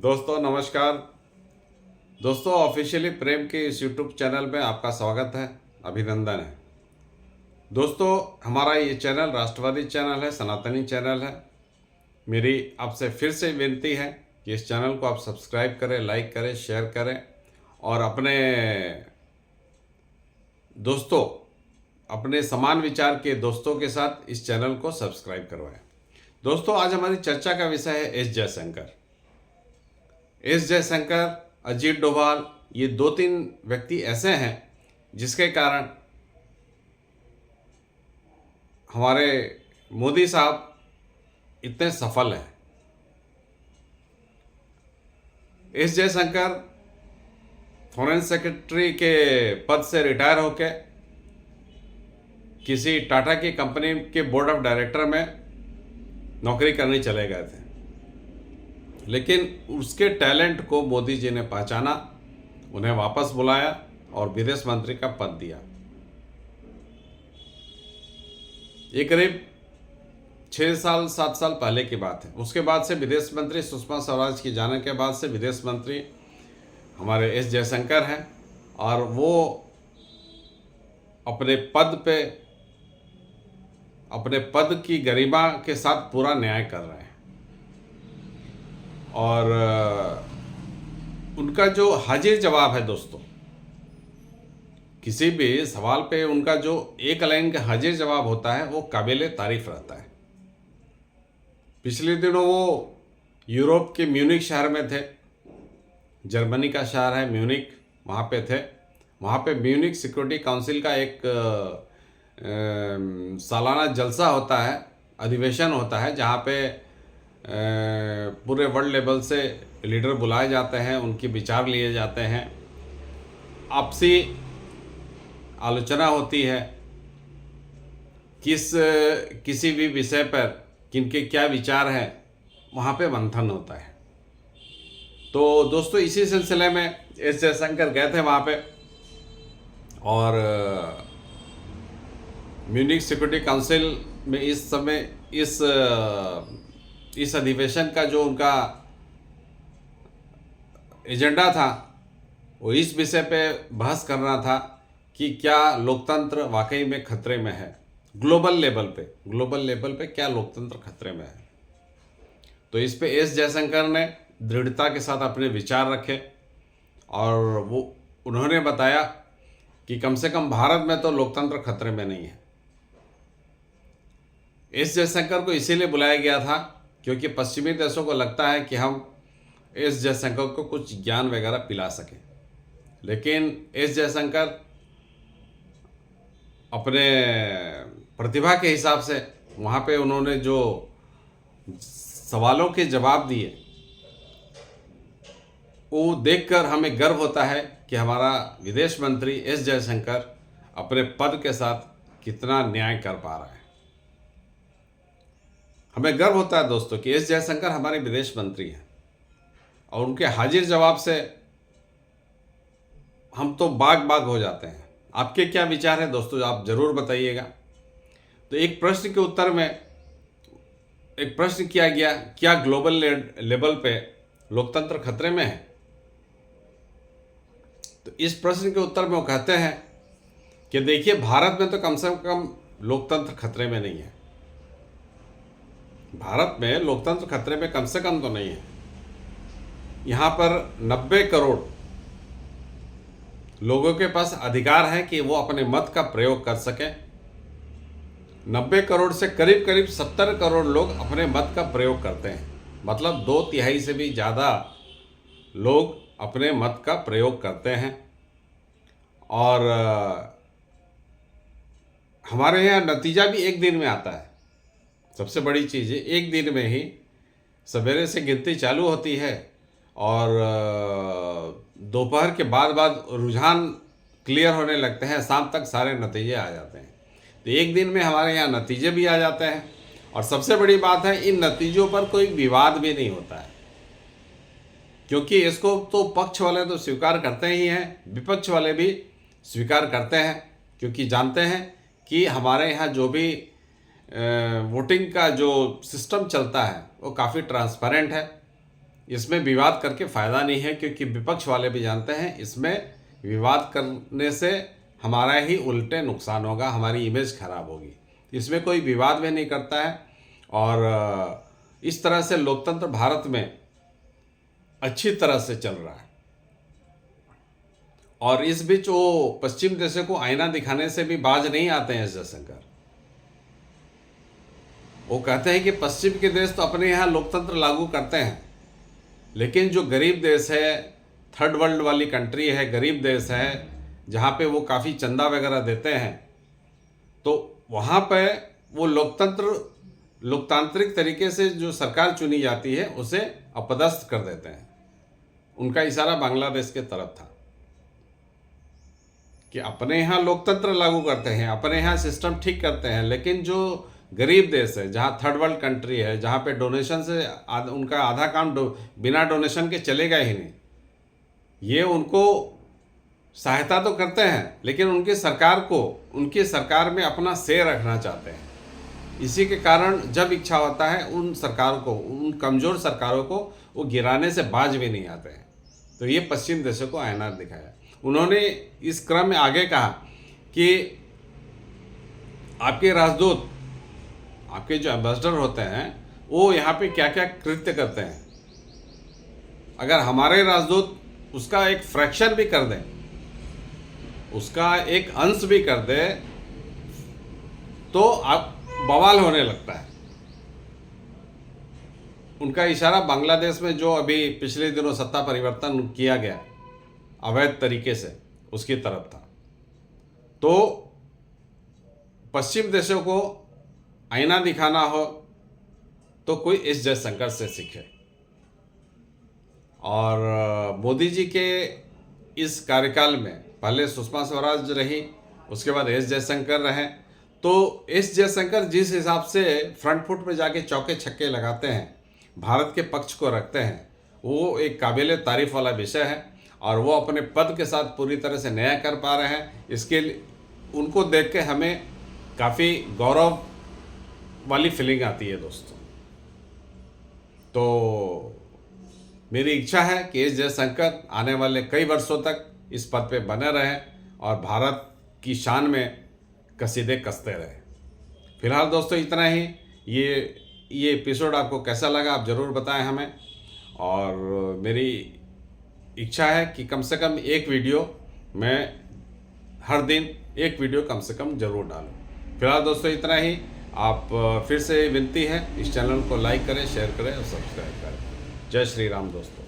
दोस्तों नमस्कार। दोस्तों ऑफिशियली प्रेम के इस यूट्यूब चैनल में आपका स्वागत है, अभिनंदन है। दोस्तों हमारा ये चैनल राष्ट्रवादी चैनल है, सनातनी चैनल है। मेरी आपसे फिर से विनती है कि इस चैनल को आप सब्सक्राइब करें, लाइक करें, शेयर करें और अपने दोस्तों, अपने समान विचार के दोस्तों के साथ इस चैनल को सब्सक्राइब करवाएं। दोस्तों आज हमारी चर्चा का विषय है एस जयशंकर। एस जयशंकर, अजीत डोभाल, ये दो तीन व्यक्ति ऐसे हैं जिसके कारण हमारे मोदी साहब इतने सफल हैं। एस जयशंकर फॉरेन सेक्रेटरी के पद से रिटायर होकर किसी टाटा की कंपनी के बोर्ड ऑफ डायरेक्टर में नौकरी करने चले गए थे, लेकिन उसके टैलेंट को मोदी जी ने पहचाना, उन्हें वापस बुलाया और विदेश मंत्री का पद दिया। ये करीब 6-7 साल पहले की बात है। उसके बाद से विदेश मंत्री सुषमा स्वराज के जाने के बाद से विदेश मंत्री हमारे एस जयशंकर हैं और वो अपने पद की गरिमा के साथ पूरा न्याय कर रहे हैं। और उनका जो हाजिर जवाब है दोस्तों, किसी भी सवाल पे उनका जो एक लाइन का हाजिर जवाब होता है वो काबिले तारीफ रहता है। पिछले दिनों वो यूरोप के म्यूनिक शहर में थे, जर्मनी का शहर है म्यूनिक, वहाँ पे थे। वहाँ पे म्यूनिक सिक्योरिटी काउंसिल का एक सालाना जलसा होता है, अधिवेशन होता है, जहाँ पे पूरे वर्ल्ड लेवल से लीडर बुलाए जाते हैं, उनके विचार लिए जाते हैं, आपसी आलोचना होती है, किसी भी विषय पर किनके क्या विचार हैं, वहाँ पे मंथन होता है। तो दोस्तों इसी सिलसिले में एस जयशंकर गए थे वहाँ पे और म्यूनिक सिक्योरिटी काउंसिल में इस समय इस अधिवेशन का जो उनका एजेंडा था वो इस विषय पे बहस करना था कि क्या लोकतंत्र वाकई में खतरे में है, ग्लोबल लेवल पे क्या लोकतंत्र खतरे में है। तो इस पे एस जयशंकर ने दृढ़ता के साथ अपने विचार रखे और उन्होंने बताया कि कम से कम भारत में तो लोकतंत्र खतरे में नहीं है। एस जयशंकर को इसीलिए बुलाया गया था क्योंकि पश्चिमी देशों को लगता है कि हम एस जयशंकर को कुछ ज्ञान वगैरह पिला सकें, लेकिन एस जयशंकर अपने प्रतिभा के हिसाब से वहाँ पे उन्होंने जो सवालों के जवाब दिए वो देखकर हमें गर्व होता है कि हमारा विदेश मंत्री एस जयशंकर अपने पद के साथ कितना न्याय कर पा रहा है। हमें गर्व होता है दोस्तों कि एस जयशंकर हमारे विदेश मंत्री हैं और उनके हाजिर जवाब से हम तो बाग बाग हो जाते हैं। आपके क्या विचार हैं दोस्तों, आप जरूर बताइएगा। तो एक प्रश्न के उत्तर में एक प्रश्न किया गया, क्या ग्लोबल लेवल पे लोकतंत्र खतरे में है? तो इस प्रश्न के उत्तर में वो कहते हैं कि देखिए भारत में तो कम से कम लोकतंत्र खतरे में नहीं है। भारत में लोकतंत्र खतरे में कम से कम तो नहीं है। यहाँ पर 90 करोड़ लोगों के पास अधिकार है कि वो अपने मत का प्रयोग कर सकें। 90 करोड़ से करीब करीब 70 करोड़ लोग अपने मत का प्रयोग करते हैं, मतलब 2/3 से भी ज़्यादा लोग अपने मत का प्रयोग करते हैं। और हमारे यहाँ नतीजा भी एक दिन में आता है। सबसे बड़ी चीज़ है, एक दिन में ही सवेरे से गिनती चालू होती है और दोपहर के बाद रुझान क्लियर होने लगते हैं, शाम तक सारे नतीजे आ जाते हैं। तो एक दिन में हमारे यहाँ नतीजे भी आ जाते हैं और सबसे बड़ी बात है इन नतीजों पर कोई विवाद भी नहीं होता है, क्योंकि इसको तो पक्ष वाले तो स्वीकार करते ही हैं, विपक्ष वाले भी स्वीकार करते हैं, क्योंकि जानते हैं कि हमारे यहाँ जो भी वोटिंग का जो सिस्टम चलता है वो काफ़ी ट्रांसपेरेंट है। इसमें विवाद करके फ़ायदा नहीं है, क्योंकि विपक्ष वाले भी जानते हैं इसमें विवाद करने से हमारा ही उल्टे नुकसान होगा, हमारी इमेज खराब होगी। इसमें कोई विवाद भी नहीं करता है और इस तरह से लोकतंत्र भारत में अच्छी तरह से चल रहा है। और इस बीच वो पश्चिम देशों को आईना दिखाने से भी बाज नहीं आते हैं एस जयशंकर। वो कहते हैं कि पश्चिम के देश तो अपने यहाँ लोकतंत्र लागू करते हैं, लेकिन जो गरीब देश है, थर्ड वर्ल्ड वाली कंट्री है, गरीब देश है, जहाँ पे वो काफ़ी चंदा वगैरह देते हैं, तो वहाँ पे वो लोकतांत्रिक तरीके से जो सरकार चुनी जाती है उसे अपदस्थ कर देते हैं। उनका इशारा बांग्लादेश के तरफ था कि अपने यहाँ लोकतंत्र लागू करते हैं, अपने यहाँ सिस्टम ठीक करते हैं, लेकिन जो गरीब देश है, जहाँ थर्ड वर्ल्ड कंट्री है, जहाँ पे डोनेशन से उनका आधा काम बिना डोनेशन के चलेगा ही नहीं, ये उनको सहायता तो करते हैं, लेकिन उनकी सरकार में अपना शेयर रखना चाहते हैं। इसी के कारण जब इच्छा होता है उन कमज़ोर सरकारों को वो गिराने से बाज भी नहीं आते हैं। तो ये पश्चिम देशों को आईना दिखाया। उन्होंने इस क्रम में आगे कहा कि आपके राजदूत, आपके जो एम्बेसडर होते हैं, वो यहाँ पे क्या क्या कृत्य करते हैं, अगर हमारे राजदूत उसका एक फ्रैक्शन भी कर दें, उसका एक अंश भी कर दे, तो आप बवाल होने लगता है। उनका इशारा बांग्लादेश में जो अभी पिछले दिनों सत्ता परिवर्तन किया गया अवैध तरीके से, उसकी तरफ था। तो पश्चिम देशों को आईना दिखाना हो तो कोई एस जयशंकर से सीखे। और मोदी जी के इस कार्यकाल में पहले सुषमा स्वराज रही, उसके बाद एस जयशंकर रहे। तो एस जयशंकर जिस हिसाब से फ्रंट फुट पे जाके चौके छक्के लगाते हैं, भारत के पक्ष को रखते हैं, वो एक काबिल तारीफ वाला विषय है। और वो अपने पद के साथ पूरी तरह से न्याय कर पा रहे हैं। इसके लिए उनको देख के हमें काफ़ी गौरव वाली फीलिंग आती है दोस्तों। तो मेरी इच्छा है कि एस जयशंकर आने वाले कई वर्षों तक इस पद पे बने रहें और भारत की शान में कसीदे कसते रहें। फिलहाल दोस्तों इतना ही। ये एपिसोड आपको कैसा लगा आप ज़रूर बताएं हमें। और मेरी इच्छा है कि कम से कम एक वीडियो मैं हर दिन एक वीडियो कम से कम ज़रूर डालूं। फिलहाल दोस्तों इतना ही। आप फिर से विनती है, इस चैनल को लाइक करें, शेयर करें और सब्सक्राइब करें। जय श्री राम दोस्तों।